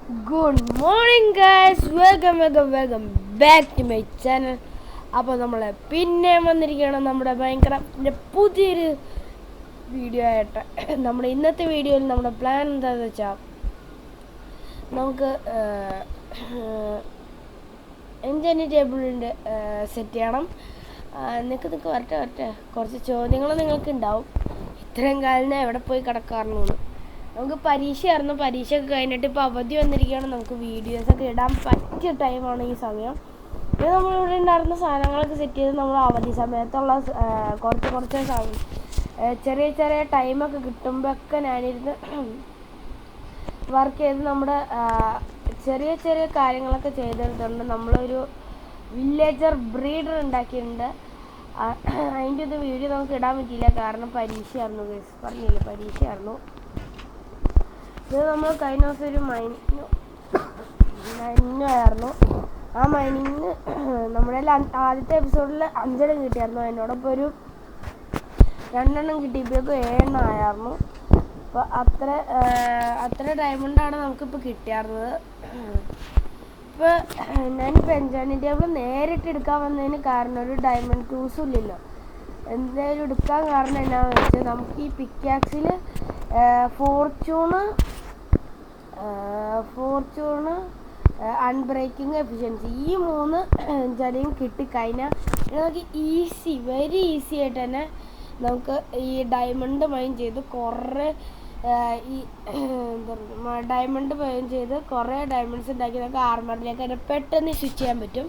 Good morning guys, welcome back to my channel. അപ്പോൾ നമ്മൾ പിന്നെ വന്നിരിക്കുകയാണ് നമ്മുടെ ഭയങ്കര പുതിയൊരു വീഡിയോ ആയിട്ട്. നമ്മുടെ ഇന്നത്തെ വീഡിയോയിൽ നമ്മുടെ പ്ലാൻ എന്താണെന്ന് വെച്ചാൽ നമുക്ക് എൻജോയ് ടേബിളിൻ്റെ സെറ്റ് ചെയ്യണം. നിങ്ങൾക്ക് വരട്ടെ കുറച്ച് ചോദ്യങ്ങൾ നിങ്ങൾക്ക് ഉണ്ടാവും. ഇത്രയും കാലം എവിടെ പോയി കിടക്കാറുണ്ട്. നമുക്ക് പരീക്ഷയൊക്കെ കഴിഞ്ഞിട്ട് ഇപ്പോൾ അവധി വന്നിരിക്കുകയാണ്. നമുക്ക് വീഡിയോസൊക്കെ ഇടാൻ പറ്റിയ ടൈമാണ് ഈ സമയം. ഇത് നമ്മളിവിടെ ഉണ്ടായിരുന്ന സാധനങ്ങളൊക്കെ സെറ്റ് ചെയ്ത് നമ്മൾ അവധി സമയത്തുള്ള കുറച്ച് ചെറിയ ടൈമൊക്കെ കിട്ടുമ്പോഴൊക്കെ ഞാനിരുന്ന് വർക്ക് ചെയ്ത് നമ്മുടെ ചെറിയ കാര്യങ്ങളൊക്കെ ചെയ്തെടുത്തിട്ടുണ്ട്. നമ്മളൊരു വില്ലേജർ ബ്രീഡർ ഉണ്ടാക്കിയിട്ടുണ്ട്. അതിൻ്റെ ഒരു വീഡിയോ നമുക്ക് ഇടാൻ പറ്റിയില്ല, കാരണം പരീക്ഷയായിരുന്നു. പരീക്ഷയായിരുന്നു. ഇത് നമ്മൾ കഴിഞ്ഞ ദിവസം ഒരു മൈനിങ്ങായിരുന്നു. ആ മൈനിങ് നമ്മുടെ ആദ്യത്തെ എപ്പിസോഡിൽ 5 കിട്ടിയായിരുന്നു. അതിനോടൊപ്പം ഒരു 2 കിട്ടിയപ്പോഴേക്കും 7 ആയിരുന്നു. അപ്പോൾ അത്ര ഡയമണ്ടാണ് നമുക്കിപ്പോൾ കിട്ടിയായിരുന്നത്. ഇപ്പോൾ ഞാനിപ്പോൾ എൻജോയ് ടേബിൾ നേരിട്ട് എടുക്കാൻ വന്നതിന് കാരണം ഒരു ഡയമണ്ട് ടൂൾസും ഇല്ലല്ലോ. എന്തായാലും എടുക്കാൻ കാരണം എന്നാന്ന് വെച്ചാൽ നമുക്ക് ഈ പിക്കാക്സിൽ ഫോർച്യൂണ് അൺബ്രേക്കിംഗ് എഫിഷ്യൻസി ഈ 3 ജലയും കിട്ടിക്കഴിഞ്ഞാൽ നമുക്ക് വെരി ഈസി ആയിട്ട് തന്നെ നമുക്ക് ഈ ഡയമണ്ട് മൈൻ ചെയ്ത് കുറേ ഡയമണ്ട്സ് ഉണ്ടാക്കി നമുക്ക് ആർമറിലേക്ക് തന്നെ പെട്ടെന്ന് സ്വിച്ച് ചെയ്യാൻ പറ്റും.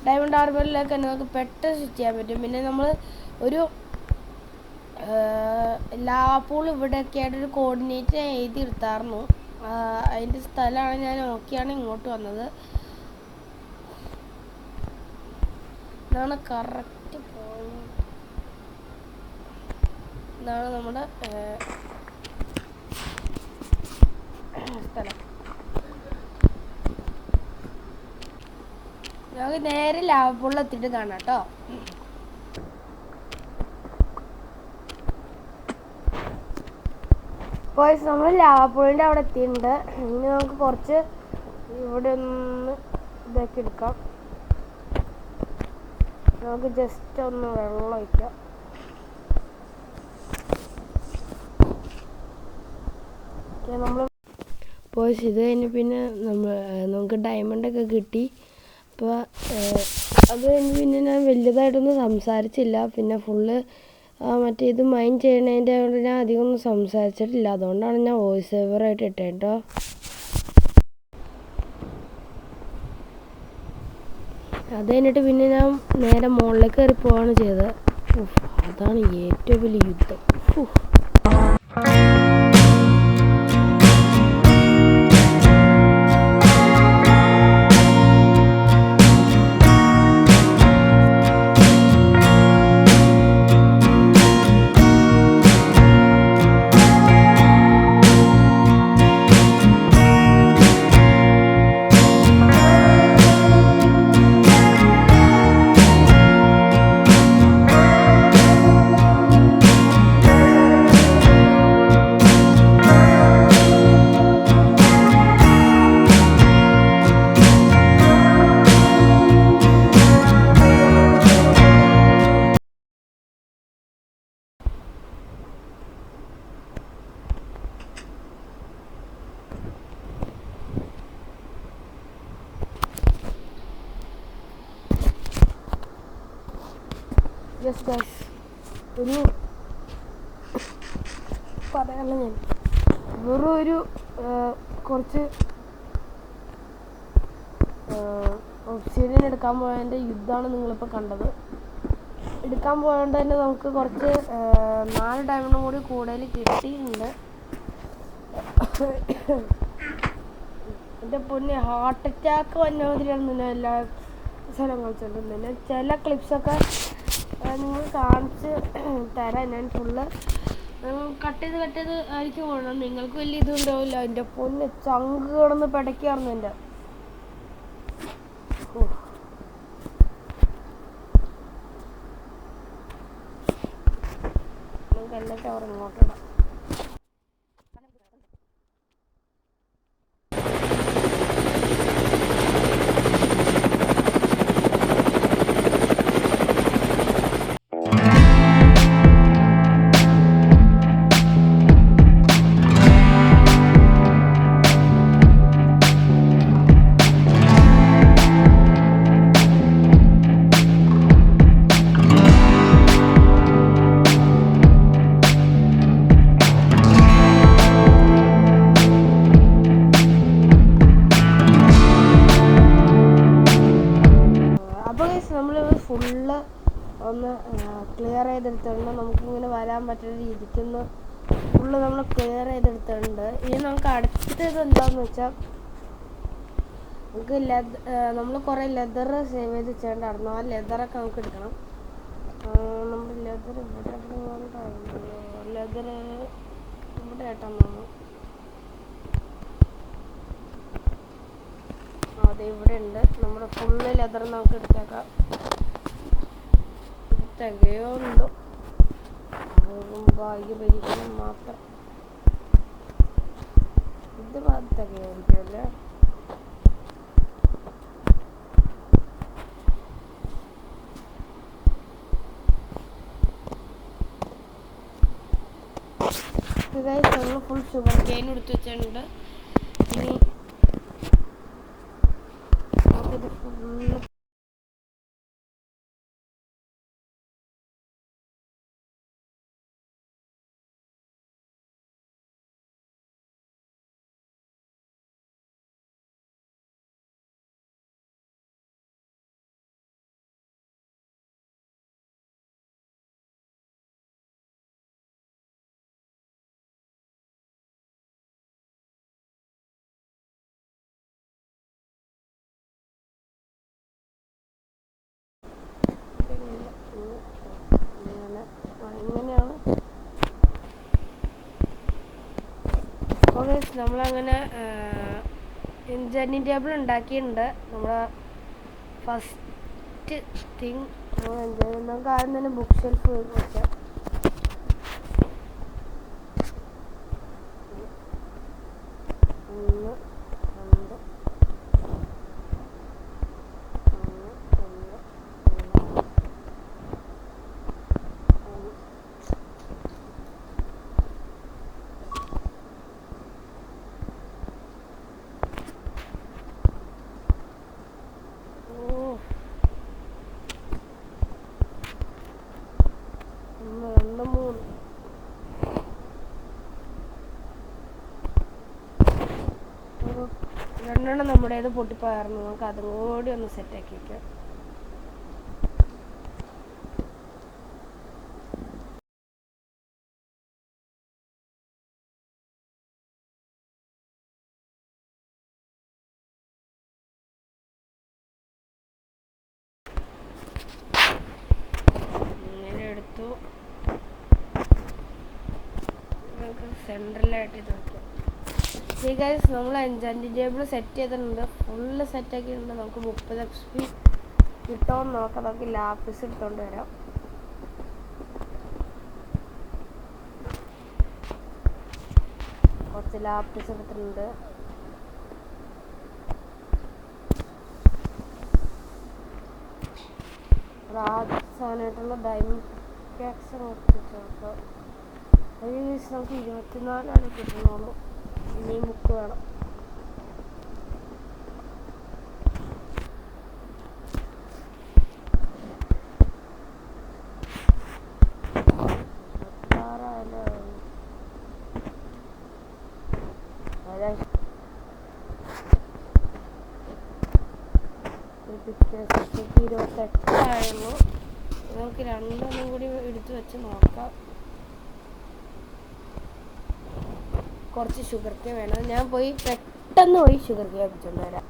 ഡയമണ്ട് ആർമറിലേക്ക് തന്നെ നമുക്ക് പെട്ടെന്ന് സ്വിച്ച് ചെയ്യാൻ പറ്റും. പിന്നെ നമ്മൾ ഒരു ലാപ്പോൾ ഇവിടെയൊക്കെ ആയിട്ടൊരു കോർഡിനേറ്റ് എഴുതി എടുത്തായിരുന്നു. അതിൻ്റെ സ്ഥലമാണ് ഞാൻ നോക്കിയാണ് ഇങ്ങോട്ട് വന്നത്. ഇതാണ് കറക്റ്റ് പോയിന്റ്. ഇതാണ് നമ്മുടെ സ്ഥലം. നമുക്ക് നേരെ ലാവപ്പുള്ള എത്തിയിട്ട് കാണാം കേട്ടോ. നമ്മൾ ലാവപ്പുള്ളിൻ്റെ അവിടെ എത്തിയിട്ടുണ്ട്. ഇനി നമുക്ക് കുറച്ച് ഇവിടെ ഒന്ന് ഇതാക്കി എടുക്കാം. നമുക്ക് ജസ്റ്റ് ഒന്ന് വെള്ളം ഒഴിക്കാം. നമ്മൾ ഇത് കഴിഞ്ഞ് പിന്നെ നമുക്ക് ഡയമണ്ടൊക്കെ കിട്ടി. അപ്പോൾ അത് കഴിഞ്ഞ് പിന്നെ ഞാൻ വലിയതായിട്ടൊന്നും സംസാരിച്ചില്ല. പിന്നെ ഫുള്ള് മറ്റേ ഇത് മൈൻഡ് ചെയ്യണതിൻ്റെ കൊണ്ട് ഞാൻ അധികം ഒന്നും സംസാരിച്ചിട്ടില്ല. അതുകൊണ്ടാണ് ഞാൻ വോയിസ് ഓവറായിട്ട് ഇട്ടേ കേട്ടോ. അത് കഴിഞ്ഞിട്ട് പിന്നെ ഞാൻ നേരെ മുകളിലേക്ക് കയറി പോവാണ് ചെയ്തത്. അതാണ് ഏറ്റവും വലിയ യുദ്ധം. ഒരു പറയാനുള്ള ഞാൻ വെറും ഒരു കുറച്ച് ഒബ്സിഡിയൻ എടുക്കാൻ പോയതിൻ്റെ യുദ്ധമാണ് നിങ്ങളിപ്പോൾ കണ്ടത്. എടുക്കാൻ പോയതുകൊണ്ട് തന്നെ നമുക്ക് കുറച്ച് 4 ഡയമണ്ടും കൂടി കൂടുതൽ കിട്ടിയിട്ടുണ്ട്. എൻ്റെ പൊന്നെ ഹാർട്ട് അറ്റാക്ക് വന്ന മാതിരിയാണ് എല്ലാ സ്ഥലം കളിച്ചിട്ടുണ്ട്. ചില ക്ലിപ്സൊക്കെ നിങ്ങൾ കാണിച്ച് തരാം. ഞാൻ ഫുള്ള് കട്ട് ചെയ്ത് ആയിരിക്കും പോകണം. നിങ്ങൾക്ക് വലിയ ഇതുണ്ടാവില്ല. എൻ്റെ പൊന്നെ ചങ്ക് കിടന്ന് പിടയ്ക്കായിരുന്നു എൻ്റെ. നമുക്ക് എല്ലാ ടവർ ഇങ്ങോട്ടിടാം. ഒന്ന് ക്ലിയർ ചെയ്തെടുത്തിട്ടുണ്ട്. നമുക്കിങ്ങനെ വരാൻ പറ്റുന്ന രീതിക്കൊന്ന് ഫുള്ള് നമ്മൾ ക്ലിയർ ചെയ്തെടുത്തിട്ടുണ്ട്. ഇനി നമുക്ക് അടുത്തത് എന്താണെന്ന് വെച്ചാൽ നമുക്ക് നമ്മൾ കുറേ ലെതർ സേവ് ചെയ്ത് വെച്ചിട്ടുണ്ടായിരുന്നു. ആ ലെതറൊക്കെ നമുക്ക് എടുക്കണം. നമ്മൾ ലെതർ ലെതർ ഇവിടെ ആയിട്ടാണ് അതെ ഇവിടെ ഉണ്ട്. നമ്മുടെ ഫുള്ള് ലെതർ നമുക്ക് എടുത്തേക്കാം. തികയോ ഉണ്ടോ ഭാഗ്യ പരീക്ഷണം മാത്രം. ഇത് തികയായിരിക്കും അല്ലേ? നമ്മൾ ഫുൾ ഷുഗർ കെയിൻ എടുത്ത് വെച്ചിട്ടുണ്ട്. ഇനി നമുക്കിത് ഫുള്ള് ഇങ്ങനെയാണ്. നമ്മളങ്ങനെ എൻജോയ്മെൻറ്റ് ടേബിൾ ഉണ്ടാക്കിയിട്ടുണ്ട്. നമ്മുടെ ഫസ്റ്റ് തിങ് നമ്മൾ എൻജോയ് ചെയ്യുന്ന നമുക്ക് ആദ്യം തന്നെ ബുക്ക് ഷെൽഫ് വെച്ചാൽ രണ്ടെണ്ണം നമ്മുടേത് പൊട്ടിപ്പോയായിരുന്നു. നമുക്ക് അതും കൂടി ഒന്ന് സെറ്റാക്കി വയ്ക്കാം. ഇങ്ങനെ എടുത്തു നമുക്ക് സെൻട്രലായിട്ട് ഇത് വയ്ക്കാം. ഗൈസ് നമ്മൾ എൻജോയ്മെൻറ്റ് ടേബിൾ സെറ്റ് ചെയ്തിട്ടുണ്ട്. ഫുള്ള് സെറ്റാക്കിയിട്ടുണ്ട്. നമുക്ക് 30 XP കിട്ടുമെന്ന് നോക്കാം. നമുക്ക് ലാപ്പിസ് എടുത്തോണ്ട് വരാം. കുറച്ച് ലാപ്പിസ് എടുത്തിട്ടുണ്ട്. ആദ്യ സാധനമായിട്ടുള്ള ഡയമണ്ട് പിക്കാക്സ് നോക്കാം. അത് നമുക്ക് 24 കിട്ടുന്നുള്ളൂ. ഇനിയും ബുക്ക് വേണം. പിക്ചേഴ്സ് 28 നമുക്ക് രണ്ടെണ്ണം കൂടി എടുത്ത് വെച്ച് നോക്കാം. കുറച്ച് ഷുഗർ കെയിൻ വേണം. ഞാൻ പെട്ടെന്ന് പോയി ഷുഗർ കെയിൻ വെച്ചോണ്ട് വരാം.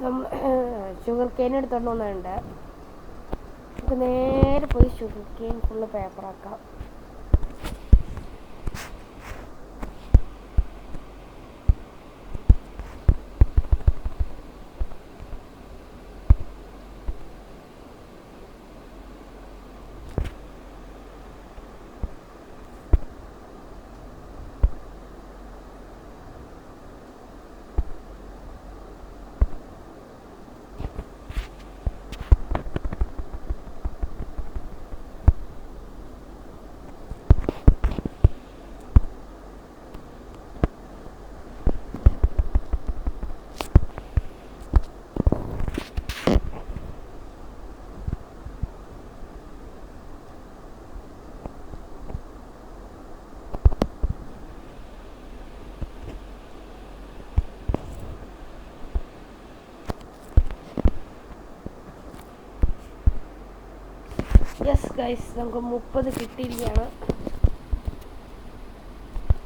നമ്മൾ ഷുഗർ കെയിൻ എടുത്തോണ്ട് വന്നിട്ടുണ്ട്. നമുക്ക് നേരെ പോയി ഷുഗർ കെയിൻ ഫുള്ള് പേപ്പറാക്കാം. യെസ് ഗൈസ്, നമുക്ക് 30 കിട്ടിയിരിക്കുകയാണ്.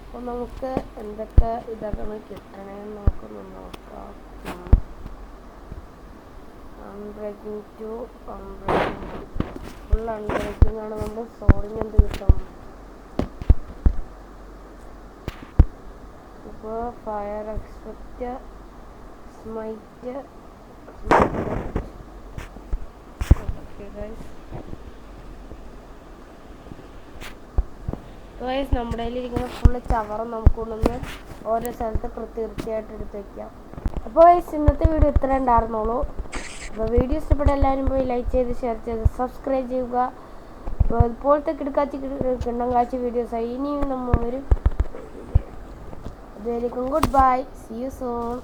അപ്പോൾ നമുക്ക് എന്തൊക്കെ ഇതൊക്കെ കിട്ടണമെന്ന് നമുക്കൊന്ന് നോക്കാം. അൺബ്രേക്കിംഗ് 2, അൺബ്രേക്കിംഗ് ഫുൾ അൺബ്രേക്കിംഗ് ആണ്. നമ്മുടെ സോറിങ് എന്ത് കിട്ടും? ഇപ്പോൾ fire expect, smite. Okay guys, നമ്മുടെ കയ്യിലിരിക്കുന്ന ഫുള്ള് ചവറും നമുക്കൊന്ന് ഓരോ സ്ഥലത്ത് തീർച്ചയായിട്ട് എടുത്ത് വയ്ക്കാം. അപ്പോൾ ഇന്നത്തെ വീഡിയോ ഇത്ര ഉണ്ടായിരുന്നുള്ളൂ. അപ്പോൾ വീഡിയോ ഇഷ്ടപ്പെട്ട എല്ലാവരും പോയി ലൈക്ക് ചെയ്ത്, ഷെയർ ചെയ്ത്, സബ്സ്ക്രൈബ് ചെയ്യുക. അപ്പോൾ ഇതുപോലത്തെ കിണ്ണങ്കാഴ്ച വീഡിയോസായി ഇനിയും നമ്മൾ വരും. അതുവരേക്കും good bye, see you soon.